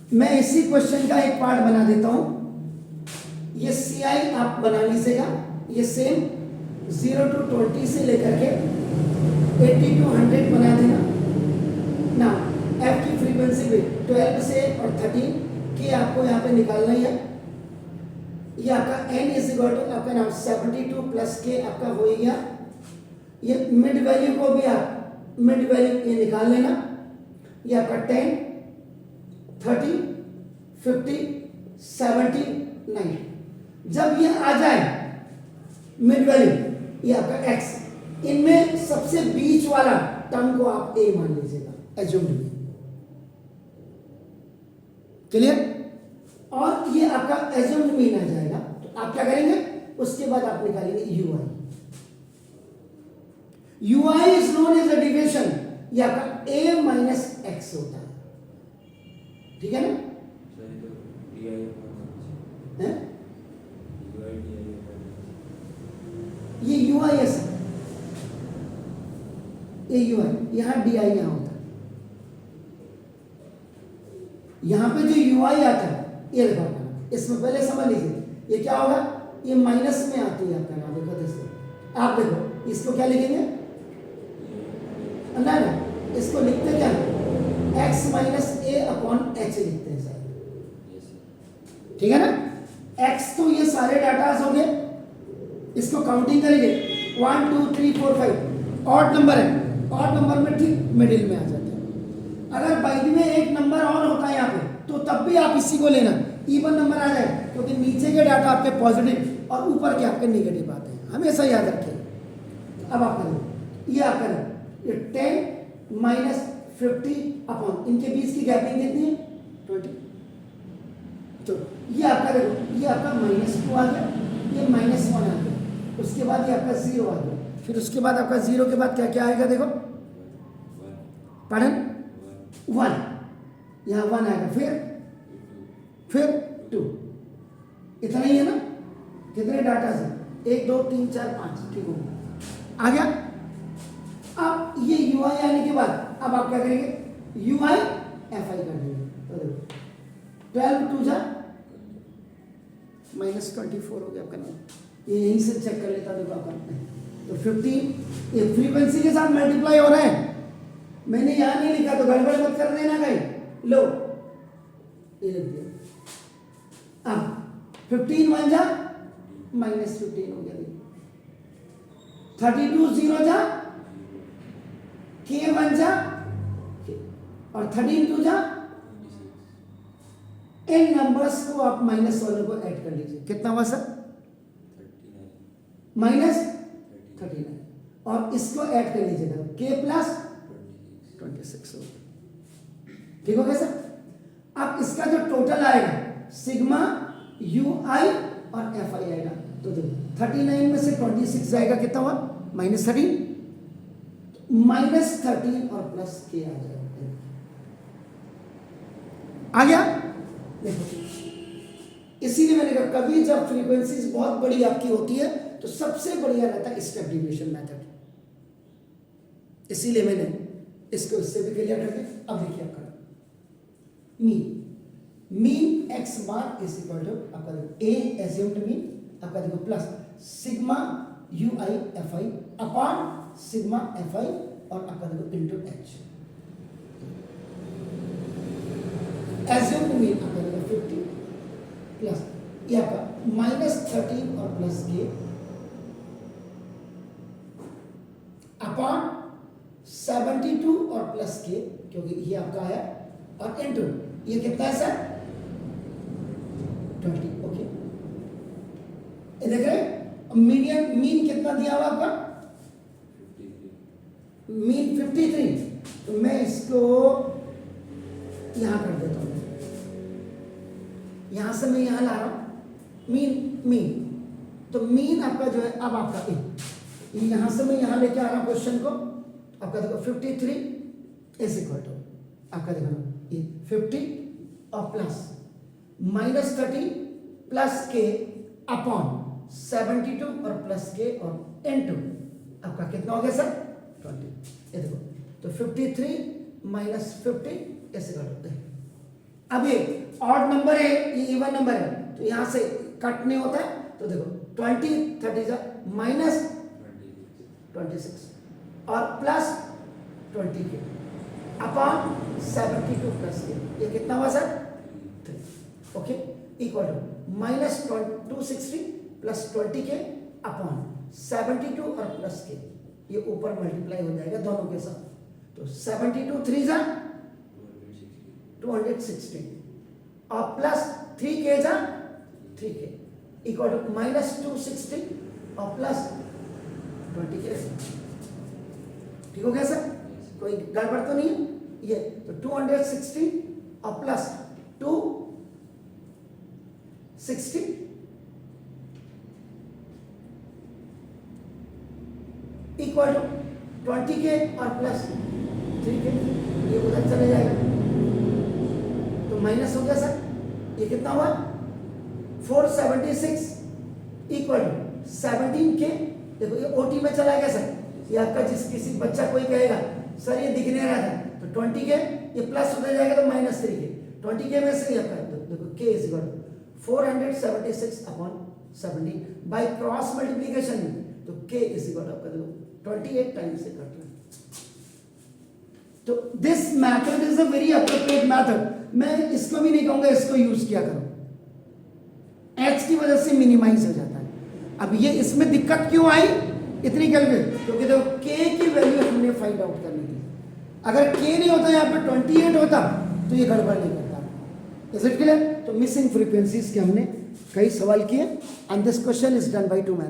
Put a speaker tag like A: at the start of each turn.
A: मैं इसी क्वेश्चन का एक पार्ट बना देता हूं। ये सी आई आप बना लीजिएगा, ये सेम 0 to 20 से लेकर के 80 to 100 बना देना ना। एफ की फ्रीक्वेंसी भी 12 से और 13 के आपको यहाँ पे निकालना ही है। ये आपका n इज इक्वल टू आपका नाम 72 प्लस के आपका हो गया। ये मिड वैल्यू को भी आप मिड वैल्यू ये निकाल लेना। ये आपका 10, 30, 50, 70, 90। जब ये आ जाए मिड वैल्यू, ये आपका x, इनमें सबसे बीच वाला टर्म को आप a मान लीजिएगा, एज्यूम्ड। क्लियर? और ये आपका एज्यूम्ड मीन आ जाएगा, तो आप क्या करेंगे, उसके बाद आप निकालेंगे ui। ui is known as a deviation, ये आपका a माइनस x होता है, ठीक है ना? ये ui है सर, ये ui, यहां di यहां होता है। यहां पे जो ui आता है ये लिखा होगा, इसमें पहले समझ लीजिए ये क्या होगा, ये माइनस में आती है आपका नाम। देखो दोस्तों, आप देखो इसको क्या लिखेंगे ना, इसको लिखते क्या x minus a upon h लिखते हैं सर, ठीक है ना? x तो ये सारे डाटास हो गए, इसको काउंटिंग करेंगे 1 2 3 4 5, ऑड नंबर है, ऑड नंबर में ठीक मिडिल में आ जाते हैं। अगर बाई में एक नंबर और होता है यहाँ पे, तो तब भी आप इसी को लेना, इवन नंबर आ जाए, क्योंकि नीचे के डाटा आपके पॉजिटिव और ऊपर के आपके नेगेटिव आते हैं, हमेशा याद रखिए। अब आप करें, ये आप करें, ये 10 माइनस 50 अपॉन, इनके बीच की गैपिंग कितनी है 20। तो ये आपका देखो, ये आपका -2 आ गया, ये -1 आ गया, उसके बाद ये आपका 0 आ गया, फिर उसके बाद आपका 0 के बाद क्या क्या आएगा, देखो पढ़ें 1, यहाँ 1 आएगा, फिर 2, इतना ही है ना? कितने डाटा से, 1 2 3 4 5, ठीक हो आ गया। अब ये ui आने के बाद अब आप क्या करेंगे, ui fi कर देंगे, तो देखो 12 2 जा -24 हो गया आपका नाम, ये यहीं से चेक कर लेता देखो आपका। तो 15 ये फ्रीक्वेंसी के साथ मल्टीप्लाई हो रहे हैं, मैंने यहां नहीं लिखा तो गड़बड़ मत कर देना कहीं, लो ये लिख दिया। अब 15 1 जा -15 हो गया, 32 0 जा k 1 जा और 13 2 जा, इन नंबर्स को आप माइनस वाले को ऐड कर लीजिए, कितना हुआ सर, -39, और इसको ऐड कर लीजिएगा k प्लस 26 हो, ठीक हो गया सर? अब इसका जो टोटल आएगा सिग्मा ui और fi आएगा, तो देखो 39 में से 26 जाएगा, कितना हुआ -13, -13 और प्लस k आ जाएगा, आ गया? देखो इसीलिए मैंने कहा कभी जब फ्रीक्वेंसीज बहुत बड़ी आपकी होती है तो सबसे बढ़िया रहता है स्टेप डिवीजन मेथड, इसीलिए मैंने इसको इससे भी क्लियर कर दिया। अब देखिए आपका mean x bar is equal to आपका देखो a एज्यूम्ड मीन आपका देखो plus sigma ui fi upon sigma fi और आपका देखो इनटू h, एज्यूम्ड मीन आपका देखो 50 प्लस ये आपका -13 और प्लस के अपॉन 72 और प्लस के, क्योंकि ये आपका है, और इनटू ये कितना है सर 20। ओके, देख रहे मीडियन मीन कितना दिया हुआ आपका, मीन 53, तो मैं इसको यहां कर देता हूं, यहां से मैं यहां ला रहा हूं मीन, तो मीन आपका जो है अब आपका यहां से मैं यहां लेके आ रहा हूं क्वेश्चन को, आपका देखो 53 इज इक्वल टू आपका देखो ये 50 और प्लस -13 प्लस के अपॉन 72 और प्लस के और इनटू आपका कितना हो गया सर 20। ये देखो तो 53 -50 ऐसे कर लेते हैं, अब ये ऑड नंबर है, ये इवन नंबर है, तो यहां से कट नहीं होता है, तो देखो 20 30 माइनस 26 और प्लस 20 के अपॉन 72 प्लस के, ये कितना हुआ sir 3, okay, equal to minus 260 plus 20 k upon 72 और प्लस के, ये ऊपर मल्टीप्लाई हो जाएगा दोनों के साथ, तो 72 3 जा 260 और प्लस 3 के जा 3 के इक्वल टू माइनस 260 और प्लस 20 के। ठीक हो गया सर, कोई गड़बड़ तो नहीं है? ये तो 260 और प्लस 260 इक्वल टू 20 के और प्लस 3 के, ये उधर चले जाएगा तो माइनस हो गया सर, ये कितना हुआ 476 इक्वल टू 17 के, देखो ये ओटी में चला गया सर, ये आपका जिस किसी बच्चा कोई कहेगा सर ये दिख नहीं रहा था, तो 20 के ये प्लस होता जाएगा तो माइनस 3 के, 20 के में से ये आपका देखो k is equal to 476 upon 17 by cross multiplication, तो के इज इक्वल टू आपका देखो 28 टाइम्स से कट रहा है। तो this method is a very appropriate method, मैं इसको भी नहीं कहूंगा इसको यूज किया करो, एच की वजह से मिनिमाइज हो जाता है। अब ये इसमें दिक्कत क्यों आई इतनी कैलकुलेट, क्योंकि देखो के की वैल्यू हमने फाइंड आउट करनी थी, अगर के नहीं होता यहाँ पे 28 होता तो ये गड़बड़ नहीं करता। Is it clear? तो मिसिंग फ्रीक्वेंसीज के हमने कई सवाल किए and this question is done by 2 method.